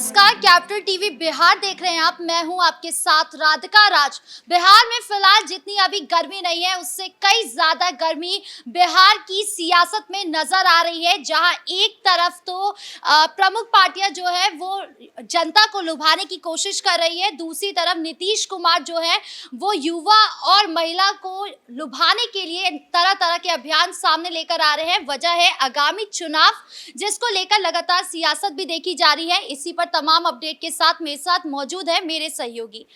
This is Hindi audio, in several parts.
नमस्कार, कैपिटल टीवी बिहार देख रहे हैं आप। मैं हूं आपके साथ राधिका राज। बिहार में फिलहाल जितनी अभी गर्मी नहीं है, उससे कई ज्यादा गर्मी बिहार की सियासत में नजर आ रही है, जहां एक तरफ तो प्रमुख पार्टियां जो है वो जनता को लुभाने की कोशिश कर रही है, दूसरी तरफ नीतीश कुमार जो है वो युवा और महिला को लुभाने के लिए तरह तरह के अभियान सामने लेकर आ रहे हैं। वजह है आगामी चुनाव, जिसको लेकर लगातार सियासत भी देखी जा रही है। इसी पर तमाम अपडेट के साथ मेरे साथ मौजूद है मेरे सहयोगी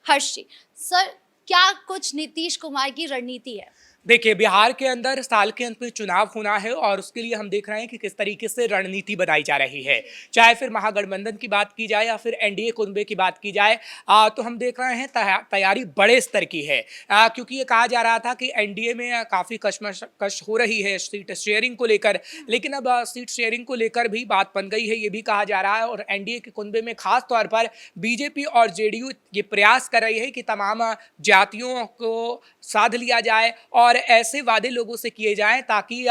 हर्ष जी। सर, क्या कुछ नीतीश कुमार की रणनीति है? देखिए, बिहार के अंदर साल के अंत में चुनाव होना है और उसके लिए हम देख रहे हैं कि किस तरीके से रणनीति बनाई जा रही है। चाहे फिर महागठबंधन की बात की जाए या फिर एनडीए कुनबे की बात की जाए, तो हम देख रहे हैं तैयारी बड़े स्तर की है। क्योंकि ये कहा जा रहा था कि एनडीए में काफ़ी कशमकश हो रही है सीट शेयरिंग को लेकर, लेकिन अब सीट शेयरिंग को लेकर भी बात बन गई है, ये भी कहा जा रहा है। और एनडीए के कुनबे में खास तौर पर बीजेपी और जेडीयू ये प्रयास कर रही है कि तमाम जातियों को साध लिया जाए और ऐसे वादे लोगों से किए जाएं ताकि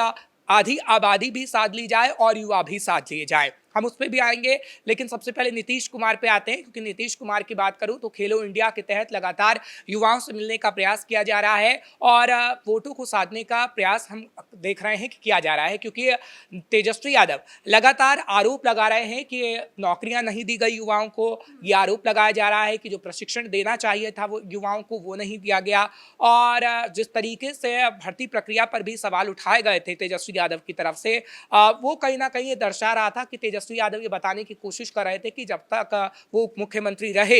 आधी आबादी भी साध ली जाए और युवा भी साध लिए जाए। हम उस पर भी आएंगे, लेकिन सबसे पहले नीतीश कुमार पे आते हैं, क्योंकि नीतीश कुमार की बात करूं तो खेलो इंडिया के तहत लगातार युवाओं से मिलने का प्रयास किया जा रहा है और वोटों को साधने का प्रयास हम देख रहे हैं कि किया जा रहा है। क्योंकि तेजस्वी यादव लगातार आरोप लगा रहे हैं कि नौकरियां नहीं दी गई युवाओं को। ये आरोप लगाया जा रहा है कि जो प्रशिक्षण देना चाहिए था वो युवाओं को वो नहीं दिया गया। और जिस तरीके से भर्ती प्रक्रिया पर भी सवाल उठाए गए थे तेजस्वी यादव की तरफ से, वो कहीं ना कहीं ये दर्शा रहा था कि तेजस्वी यादव ये बताने की कोशिश कर रहे थे कि जब तक वो मुख्यमंत्री रहे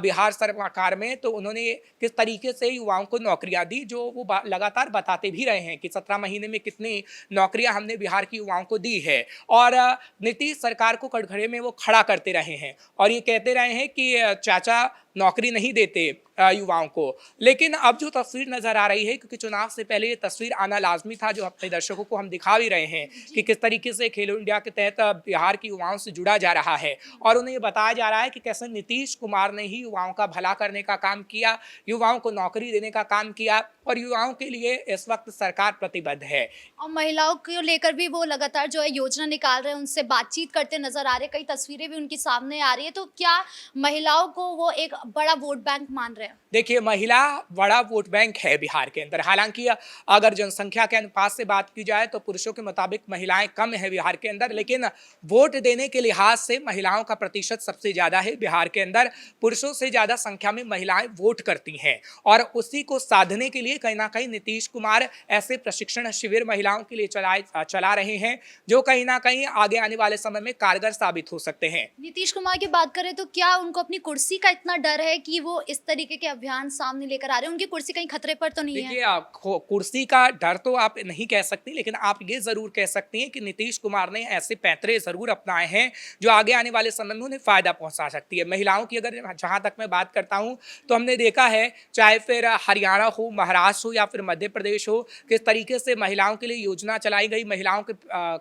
बिहार सरकार में, तो उन्होंने किस तरीके से युवाओं को नौकरियां दी, जो वो लगातार बताते भी रहे हैं कि 17 महीने में कितनी नौकरियां हमने बिहार की युवाओं को दी है। और नीतीश सरकार को कटघरे में वो खड़ा करते रहे हैं और ये कहते रहे हैं कि चाचा नौकरी नहीं देते युवाओं को। लेकिन अब जो तस्वीर नजर आ रही है, क्योंकि चुनाव से पहले ये तस्वीर आना लाजमी था, जो अपने दर्शकों को हम दिखा भी रहे हैं कि किस तरीके से खेलो इंडिया के तहत बिहार की युवाओं से जुड़ा जा रहा है और उन्हें ये बताया जा रहा है कि कैसे नीतीश कुमार ने ही युवाओं का भला करने का काम किया, युवाओं को नौकरी देने का काम किया और युवाओं के लिए इस वक्त सरकार प्रतिबद्ध है। और महिलाओं को लेकर भी वो लगातार जो है योजना निकाल रहे हैं, उनसे बातचीत करते नजर आ रहे हैं, कई तस्वीरें भी उनके सामने आ रही है। तो क्या महिलाओं को वो एक बड़ा वोट बैंक मान रहे हैं? देखिए, महिला बड़ा वोट बैंक है बिहार के अंदर। हालांकि अगर जनसंख्या के अनुपात से बात की जाए तो पुरुषों के मुताबिक महिलाएं कम है बिहार के अंदर, लेकिन वोट देने के लिहाज से महिलाओं का प्रतिशत सबसे ज्यादा है बिहार के अंदर। पुरुषों से ज्यादा संख्या में महिलाएं वोट करती हैं और उसी को साधने के लिए कहीं ना कहीं नीतीश कुमार ऐसे प्रशिक्षण शिविर महिलाओं के लिए चला रहे हैं, जो कहीं ना कहीं आगे आने वाले समय में कारगर साबित हो सकते हैं। नीतीश कुमार की बात करें तो क्या उनको अपनी कुर्सी का इतना डर है कि वो इस तरीके के अभियान सामने लेकर आ रहे हैं? उनकी कुर्सी कहीं खतरे पर तो नहीं है? देखिए, कुर्सी का डर तो आप नहीं कह सकती, लेकिन आप ये जरूर कह सकती हैं कि नीतीश कुमार ने ऐसे पैंतरे जरूर अपनाए हैं जो आगे आने वाले समय में उन्हें फायदा पहुंचा सकती है। महिलाओं की अगर जहां तक मैं बात करता हूं तो हमने देखा है, चाहे फिर हरियाणा हो, महाराष्ट्र हो या फिर मध्य प्रदेश हो, किस तरीके से महिलाओं के लिए योजना चलाई गई, महिलाओं के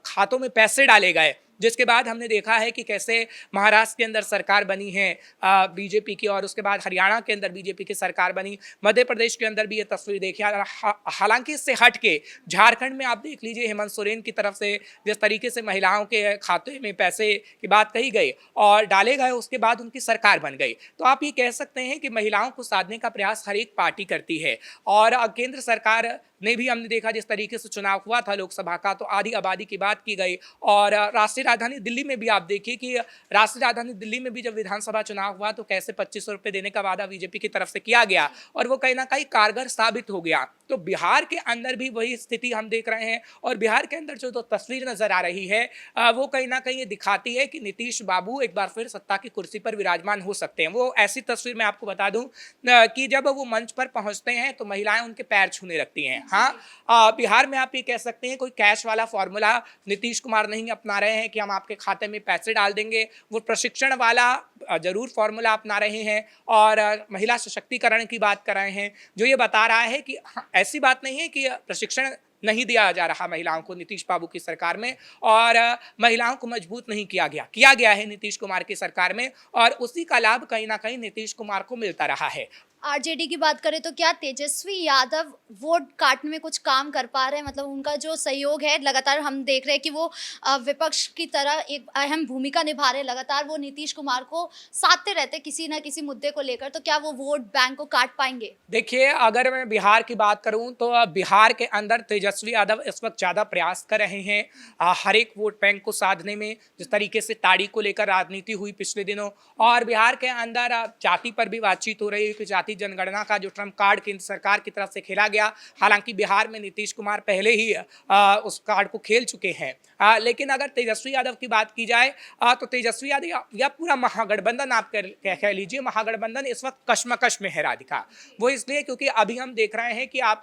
खातों में पैसे डाले गए, जिसके बाद हमने देखा है कि कैसे महाराष्ट्र के अंदर सरकार बनी है बीजेपी की और उसके बाद हरियाणा के अंदर बीजेपी की सरकार बनी। मध्य प्रदेश के अंदर भी ये तस्वीर देखिए। हालांकि इससे हट के झारखंड में आप देख लीजिए, हेमंत सोरेन की तरफ से जिस तरीके से महिलाओं के खाते में पैसे की बात कही गई और डाले गए, उसके बाद उनकी सरकार बन गई। तो आप ये कह सकते हैं कि महिलाओं को साधने का प्रयास हर एक पार्टी करती है। और केंद्र सरकार ने भी हमने देखा, जिस तरीके से चुनाव हुआ था लोकसभा का, तो आधी आबादी की बात की गई। और राष्ट्रीय राजधानी दिल्ली में भी आप देखिए कि राष्ट्रीय राजधानी दिल्ली में भी जब विधानसभा चुनाव हुआ तो कैसे 2500 रुपये देने का वादा बीजेपी की तरफ से किया गया और वो कहीं ना कहीं कारगर साबित हो गया। तो बिहार के अंदर भी वही स्थिति हम देख रहे हैं और बिहार के अंदर जो तो तस्वीर नजर आ रही है, वो कहीं ना कहीं ये दिखाती है कि नीतीश बाबू एक बार फिर सत्ता की कुर्सी पर विराजमान हो सकते हैं। वो ऐसी तस्वीर मैं आपको बता दूं कि जब वो मंच पर पहुंचते हैं तो महिलाएं उनके पैर छूने लगती हैं। हाँ, बिहार में आप ये कह सकते हैं कोई कैश वाला फॉर्मूला नीतीश कुमार नहीं अपना रहे हैं कि हम आपके खाते में पैसे डाल देंगे। वो प्रशिक्षण वाला जरूर फॉर्मूला अपना रहे हैं और महिला सशक्तिकरण की बात कर रहे हैं, जो ये बता रहा है कि ऐसी बात नहीं है कि प्रशिक्षण नहीं दिया जा रहा महिलाओं को नीतीश बाबू की सरकार में और महिलाओं को मजबूत नहीं किया गया है नीतीश कुमार की सरकार में और उसी का लाभ कहीं ना कहीं नीतीश कुमार को मिलता रहा है। आरजेडी की बात करें तो क्या तेजस्वी यादव वोट काटने में कुछ काम कर पा रहे हैं? मतलब उनका जो सहयोग है लगातार हम देख रहे हैं कि वो विपक्ष की तरह एक अहम भूमिका निभा रहे हैं। लगातार वो नीतीश कुमार को साधते रहते हैं किसी ना किसी मुद्दे को लेकर। तो क्या वो वोट बैंक को काट पाएंगे? देखिए, अगर मैं बिहार की बात करूं तो बिहार के अंदर तेजस्वी यादव इस वक्त ज़्यादा प्रयास कर रहे हैं हर एक वोट बैंक को साधने में। जिस तरीके से ताड़ी को लेकर राजनीति हुई पिछले दिनों, और बिहार के अंदर जाति पर भी बातचीत हो रही है कि जाति जनगणना का जो ट्रम्प कार्ड केंद्र सरकार की तरफ से खेला गया, हालांकि बिहार में नीतीश कुमार पहले ही उस कार्ड को खेल चुके हैं। लेकिन अगर तेजस्वी यादव की बात की जाए तो तेजस्वी यादव या पूरा महागठबंधन आप कह लीजिए, महागठबंधन इस वक्त कश्मकश में है राधिका। वो इसलिए क्योंकि अभी हम देख रहे हैं कि आप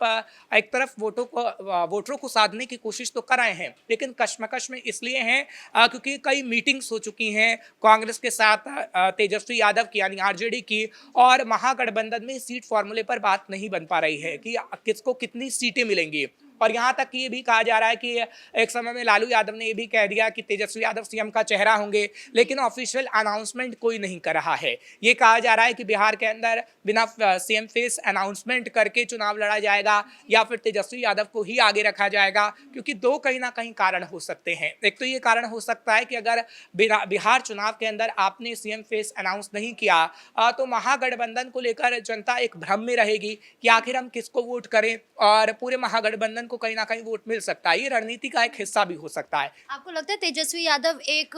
एक तरफ वोटरों को साधने की कोशिश तो कर रहे हैं, लेकिन कश्मकश में इसलिए हैं क्योंकि कई मीटिंग्स हो चुकी हैं कांग्रेस के साथ तेजस्वी यादव की यानी आरजेडी की, और महागठबंधन में सीट फॉर्मूले पर बात नहीं बन पा रही है कि किसको कितनी सीटें मिलेंगी। और यहाँ तक कि ये भी कहा जा रहा है कि एक समय में लालू यादव ने ये भी कह दिया कि तेजस्वी यादव सीएम का चेहरा होंगे, लेकिन ऑफिशियल अनाउंसमेंट कोई नहीं कर रहा है। ये कहा जा रहा है कि बिहार के अंदर बिना सीएम फेस अनाउंसमेंट करके चुनाव लड़ा जाएगा, या फिर तेजस्वी यादव को ही आगे रखा जाएगा, क्योंकि दो कहीं ना कहीं कारण हो सकते हैं। एक तो ये कारण हो सकता है कि अगर बिहार चुनाव के अंदर आपने सीएम फेस अनाउंस नहीं किया तो महागठबंधन को लेकर जनता एक भ्रम में रहेगी कि आखिर हम किसको वोट करें, और पूरे महागठबंधन को कहीं ना कहीं वोट मिल सकता है। ये रणनीति का एक हिस्सा भी हो सकता है। आपको लगता है तेजस्वी यादव एक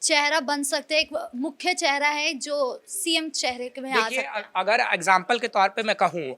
चेहरा बन सकते हैं, एक मुख्य चेहरा है जो सीएम चेहरे में आ देखिए, सकता है? अगर एग्जाम्पल के तौर पे मैं कहूँ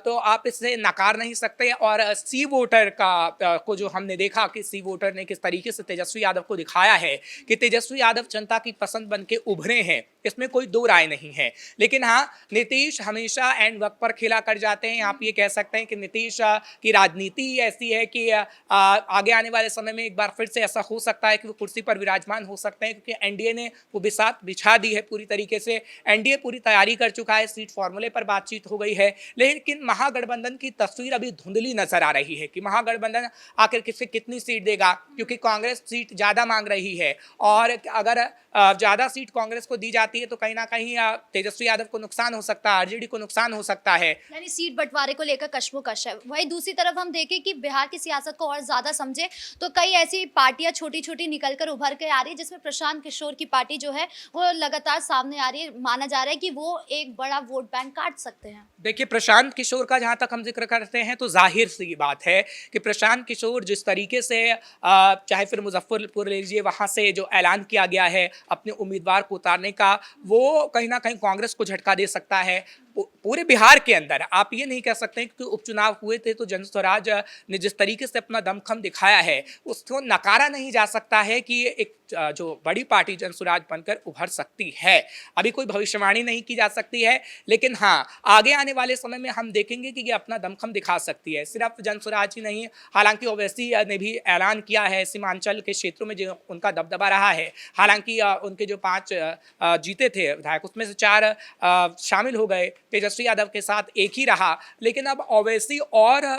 तो आप इसे नकार नहीं सकते। और सी वोटर को जो हमने देखा कि सी वोटर ने किस तरीके से तेजस्वी यादव को दिखाया है कि तेजस्वी यादव जनता की पसंद बन के उभरे हैं, इसमें कोई दो राय नहीं है। लेकिन हाँ, नीतीश हमेशा एंड वक्त पर खेला कर जाते हैं। आप ये कह सकते हैं कि नीतीश की राजनीति ऐसी है कि आगे आने वाले समय में एक बार फिर से ऐसा हो सकता है कि वो कुर्सी पर विराजमान हो सकते हैं, क्योंकि एनडीए ने वो बिसात बिछा दी है पूरी तरीके से। एनडीए पूरी तैयारी कर चुका है, सीट फॉर्मूले पर बातचीत हो गई है, लेकिन महागठबंधन की तस्वीर अभी धुंधली नजर आ रही है कि महागठबंधन आखिर किससे कितनी सीट देगा, क्योंकि कांग्रेस सीट ज्यादा मांग रही है। और अगर ज्यादा सीट कांग्रेस को दी जाती है तो कहीं ना कहीं तेजस्वी यादव को नुकसान हो सकता है, आरजेडी को नुकसान हो सकता है। यानी सीट बंटवारे को लेकर कश्मोकश है। वहीं दूसरी तरफ हम देखें कि बिहार की सियासत को और ज्यादा समझे तो कई ऐसी पार्टियां छोटी छोटी निकलकर उभर के आ रही है, जिसमें प्रशांत किशोर की पार्टी जो है वो लगातार सामने आ रही है। माना जा रहा है कि वो एक बड़ा वोट बैंक काट सकते हैं। देखिए, प्रशांत किशोर का जहाँ तक हम जिक्र करते हैं तो जाहिर सी बात है कि प्रशांत किशोर जिस तरीके से चाहे फिर मुजफ्फरपुर ले लीजिए, वहाँ से जो ऐलान किया गया है अपने उम्मीदवार को उतारने का, वो कहीं ना कहीं कांग्रेस को झटका दे सकता है। पूरे बिहार के अंदर आप ये नहीं कह सकते कि उपचुनाव हुए थे तो जन स्वराज ने जिस तरीके से अपना दमखम दिखाया है उसको नकारा नहीं जा सकता है कि एक जो बड़ी पार्टी जन स्वराज बनकर उभर सकती है। अभी कोई भविष्यवाणी नहीं की जा सकती है, लेकिन हाँ, आगे आने वाले समय में हम देखेंगे कि ये अपना दमखम दिखा सकती है। सिर्फ जन स्वराज ही नहीं, हालांकि ओवैसी ने भी ऐलान किया है सीमांचल के क्षेत्रों में जो उनका दबदबा रहा है। हालांकि उनके जो 5 जीते थे विधायक, उसमें से 4 शामिल हो गए, तेजस्वी यादव के साथ एक ही रहा। लेकिन अब ओवैसी और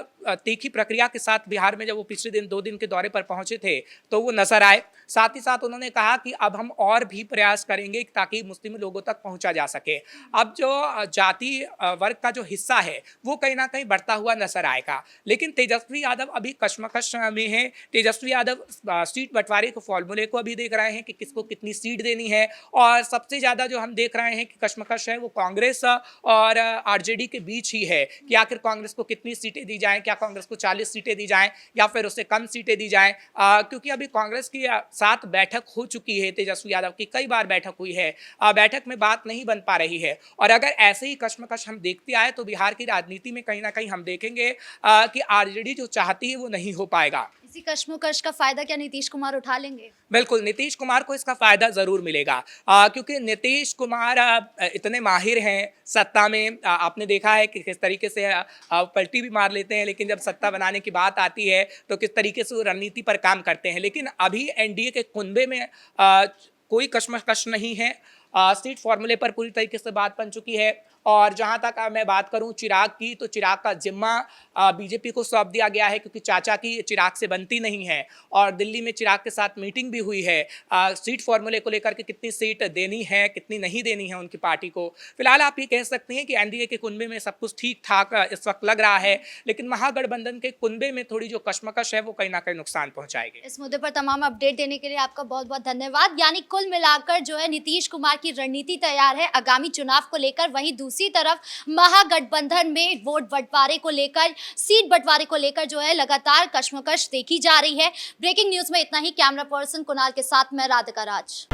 तीखी प्रक्रिया के साथ बिहार में जब वो पिछले दिन 2 दिन के दौरे पर पहुंचे थे तो वो नजर आए। साथ ही साथ उन्होंने कहा कि अब हम और भी प्रयास करेंगे ताकि मुस्लिम लोगों तक पहुंचा जा सके। अब जो जाति वर्ग का जो हिस्सा है वो कहीं ना कहीं बढ़ता हुआ नजर आएगा। लेकिन तेजस्वी यादव अभी कश्मकश में है। तेजस्वी यादव सीट बंटवारे के फॉर्मूले को अभी देख रहे हैं कि किसको कितनी सीट देनी है, और सबसे ज्यादा जो हम देख रहे हैं कि कश्मकश है वो कांग्रेस और आरजेडी के बीच ही है कि आखिर कांग्रेस को कितनी सीटें दी जाएं, क्या कांग्रेस को 40 सीटें दी जाएं या फिर उससे कम सीटें दी जाएं, क्योंकि अभी कांग्रेस की 7 बैठक हो चुकी है, तेजस्वी यादव की कई बार बैठक हुई है, बैठक में बात नहीं बन पा रही है। और अगर ऐसे ही कश्मकश हम देखते आए तो बिहार की राजनीति में कहीं ना कहीं हम देखेंगे कि आरजेडी जो चाहती है वो नहीं हो पाएगा। इसी कश्मोकश का फायदा क्या नीतीश कुमार उठा लेंगे? बिल्कुल, नीतीश कुमार को इसका फायदा जरूर मिलेगा, क्योंकि नीतीश कुमार इतने माहिर हैं सत्ता में। आपने देखा है कि किस तरीके से पलटी भी मार लेते हैं, लेकिन जब सत्ता बनाने की बात आती है तो किस तरीके से वो रणनीति पर काम करते हैं। लेकिन अभी एनडीए के कुनबे में कोई कश्मकश नहीं है। सीट फॉर्मूले पर पूरी तरीके से बात बन चुकी है। और जहां तक मैं बात करूं चिराग की, तो चिराग का जिम्मा बीजेपी को सौंप दिया गया है, क्योंकि चाचा की चिराग से बनती नहीं है। और दिल्ली में चिराग के साथ मीटिंग भी हुई है सीट फॉर्मूले को लेकर के, कितनी सीट देनी है कितनी नहीं देनी है उनकी पार्टी को। फिलहाल आप ये कह सकते हैं कि एनडीए के कुनबे में सब कुछ ठीक ठाक इस वक्त लग रहा है, लेकिन महागठबंधन के कुनबे में थोड़ी जो कश्मकश है वो कहीं ना कहीं नुकसान पहुंचाएगी। इस मुद्दे पर तमाम अपडेट देने के लिए आपका बहुत बहुत धन्यवाद। यानी कुल मिलाकर जो है नीतीश कुमार की रणनीति तैयार है आगामी चुनाव को लेकर, वहीं दूसरी तरफ महागठबंधन में वोट बंटवारे को लेकर, सीट बंटवारे को लेकर जो है लगातार कश्मकश देखी जा रही है। ब्रेकिंग न्यूज में इतना ही। कैमरा पर्सन कुणाल के साथ मैं राधिका राज।